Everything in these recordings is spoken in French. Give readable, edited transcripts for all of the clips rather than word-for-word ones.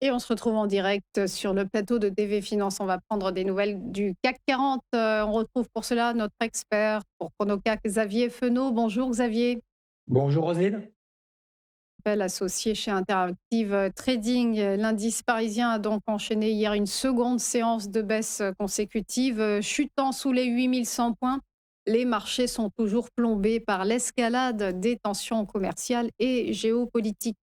Et on se retrouve en direct sur le plateau de TV Finance. On va prendre des nouvelles du CAC 40. On retrouve pour cela notre expert pour Chronocac, Xavier Fenot. Bonjour Xavier. Bonjour Roselyne. Appel associé chez Interactive Trading. L'indice parisien a donc enchaîné hier une seconde séance de baisse consécutive, chutant sous les 8100 points. Les marchés sont toujours plombés par l'escalade des tensions commerciales et géopolitiques.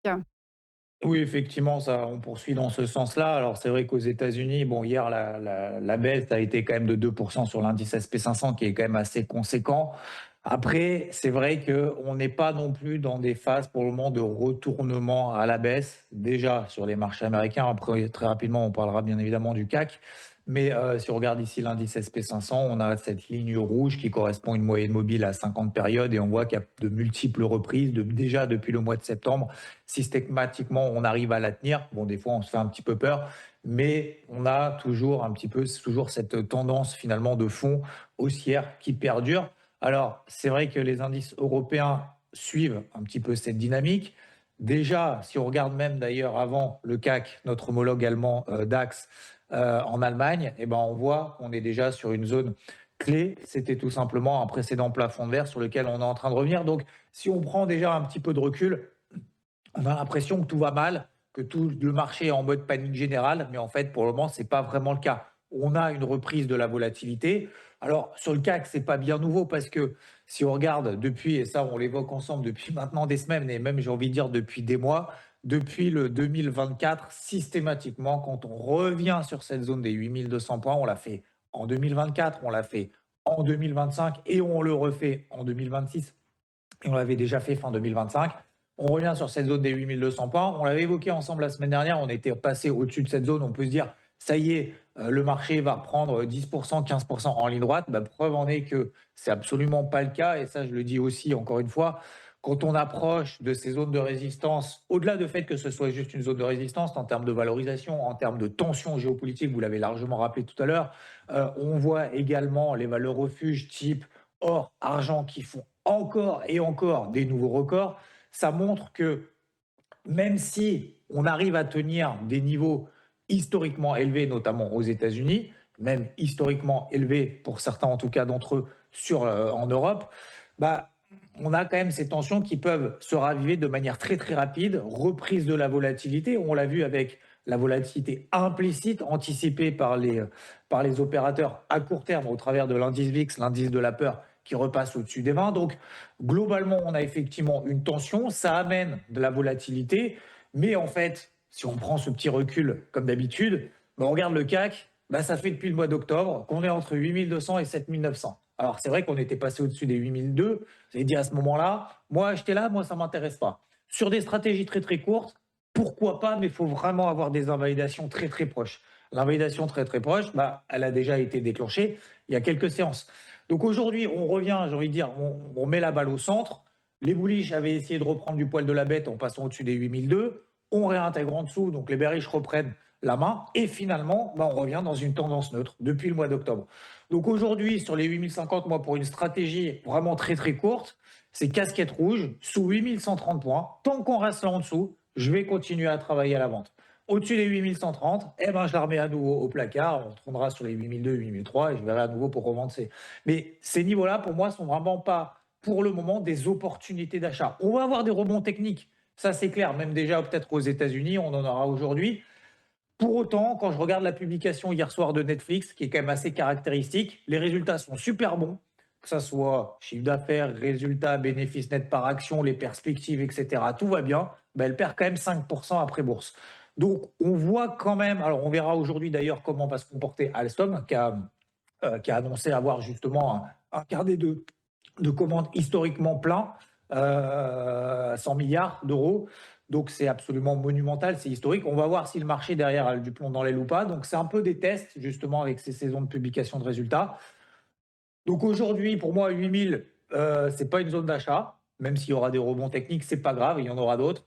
Oui, effectivement, ça, on poursuit dans ce sens-là. Alors, c'est vrai qu'aux États-Unis, bon, hier, la baisse a été quand même de 2% sur l'indice SP 500, qui est quand même assez conséquent. Après, c'est vrai qu'on n'est pas non plus dans des phases pour le moment de retournement à la baisse, déjà sur les marchés américains. Après, très rapidement, on parlera bien évidemment du CAC. Mais si on regarde ici l'indice SP 500, on a cette ligne rouge qui correspond à une moyenne mobile à 50 périodes et on voit qu'il y a de multiples reprises, déjà depuis le mois de septembre. Systématiquement, on arrive à la tenir. Bon, des fois, on se fait un petit peu peur, mais on a toujours un petit peu, c'est toujours cette tendance finalement de fond haussière qui perdure. Alors, c'est vrai que les indices européens suivent un petit peu cette dynamique. Déjà, si on regarde même d'ailleurs avant le CAC, notre homologue allemand DAX en Allemagne, eh ben, on voit qu'on est déjà sur une zone clé. C'était tout simplement un précédent plafond de verre sur lequel on est en train de revenir. Donc, si on prend déjà un petit peu de recul, on a l'impression que tout va mal, que tout le marché est en mode panique générale, mais en fait, pour le moment, ce n'est pas vraiment le cas. On a une reprise de la volatilité. Alors, sur le CAC, ce n'est pas bien nouveau parce que si on regarde depuis, et ça, on l'évoque ensemble depuis maintenant des semaines, et même, j'ai envie de dire, depuis des mois, depuis le 2024, systématiquement, quand on revient sur cette zone des 8200 points, on l'a fait en 2024, on l'a fait en 2025 et on le refait en 2026 et on l'avait déjà fait fin 2025. On revient sur cette zone des 8200 points. On l'avait évoqué ensemble la semaine dernière. On était passé au-dessus de cette zone. On peut se dire, ça y est, le marché va reprendre 10%, 15% en ligne droite. Bah, preuve en est que c'est absolument pas le cas. Et ça, je le dis aussi encore une fois, quand on approche de ces zones de résistance, au-delà du fait que ce soit juste une zone de résistance en termes de valorisation, en termes de tension géopolitique, vous l'avez largement rappelé tout à l'heure, on voit également les valeurs refuges type or, argent qui font encore et encore des nouveaux records. Ça montre que même si on arrive à tenir des niveaux historiquement élevés, notamment aux États-Unis, même historiquement élevés pour certains en tout cas d'entre eux en Europe, bah, on a quand même ces tensions qui peuvent se raviver de manière très très rapide, reprise de la volatilité. On l'a vu avec la volatilité implicite anticipée par les opérateurs à court terme au travers de l'indice VIX, l'indice de la peur qui repasse au-dessus des 20. Donc, globalement, on a effectivement une tension, ça amène de la volatilité, mais en fait, si on prend ce petit recul comme d'habitude, on regarde le CAC, bah, ça fait depuis le mois d'octobre qu'on est entre 8200 et 7900. Alors, c'est vrai qu'on était passé au-dessus des 8002. Vous avez dit à ce moment-là, moi, acheter là, moi, ça ne m'intéresse pas. Sur des stratégies très, très courtes, pourquoi pas, mais il faut vraiment avoir des invalidations très, très proches. L'invalidation très, très proche, bah, elle a déjà été déclenchée il y a quelques séances. Donc aujourd'hui, on revient, j'ai envie de dire, on met la balle au centre. Les bullish avaient essayé de reprendre du poil de la bête en passant au-dessus des 8002. On réintègre en dessous, donc les bearish reprennent la main. Et finalement, bah, on revient dans une tendance neutre depuis le mois d'octobre. Donc aujourd'hui, sur les 8050, moi, pour une stratégie vraiment très très courte, c'est casquette rouge sous 8130 points. Tant qu'on reste là en dessous, je vais continuer à travailler à la vente. Au-dessus des 8130, eh ben, je la remets à nouveau au placard. On retournera sur les 8002, 8003 et je verrai à nouveau pour revendre. Mais ces niveaux-là, pour moi, sont vraiment pas, pour le moment, des opportunités d'achat. On va avoir des rebonds techniques. Ça, c'est clair. Même déjà, peut-être aux États-Unis, on en aura aujourd'hui. Pour autant, quand je regarde la publication hier soir de Netflix, qui est quand même assez caractéristique, les résultats sont super bons, que ce soit chiffre d'affaires, résultats, bénéfices nets par action, les perspectives, etc. Tout va bien. Ben, elle perd quand même 5% après bourse. Donc, on voit quand même, alors on verra aujourd'hui d'ailleurs comment va se comporter Alstom, qui a annoncé avoir justement un carnet de commandes historiquement plein, 100 milliards d'euros. Donc c'est absolument monumental, c'est historique. On va voir si le marché derrière a du plomb dans l'aile ou pas. Donc c'est un peu des tests justement avec ces saisons de publication de résultats. Donc aujourd'hui, pour moi, 8000, c'est pas une zone d'achat. Même s'il y aura des rebonds techniques, c'est pas grave, il y en aura d'autres.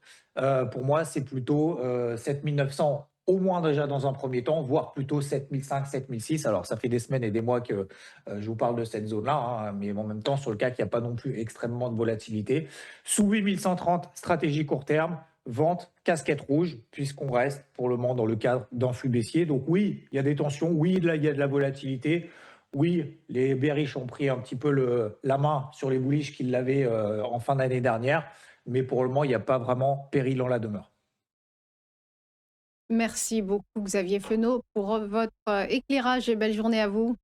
Pour moi, c'est plutôt 7900 au moins déjà dans un premier temps, voire plutôt 7005, 7006. Alors ça fait des semaines et des mois que je vous parle de cette zone-là, hein, mais en même temps, sur le cas qu'il n'y a pas non plus extrêmement de volatilité. Sous 8130, stratégie court terme. vente, casquette rouge, puisqu'on reste pour le moment dans le cadre d'un flux baissier. Donc oui, il y a des tensions, oui, il y a de la volatilité, oui, les bearish ont pris un petit peu la main sur les bullish qu'ils l'avaient en fin d'année dernière, mais pour le moment, il n'y a pas vraiment péril en la demeure. Merci beaucoup Xavier Fenot pour votre éclairage et belle journée à vous.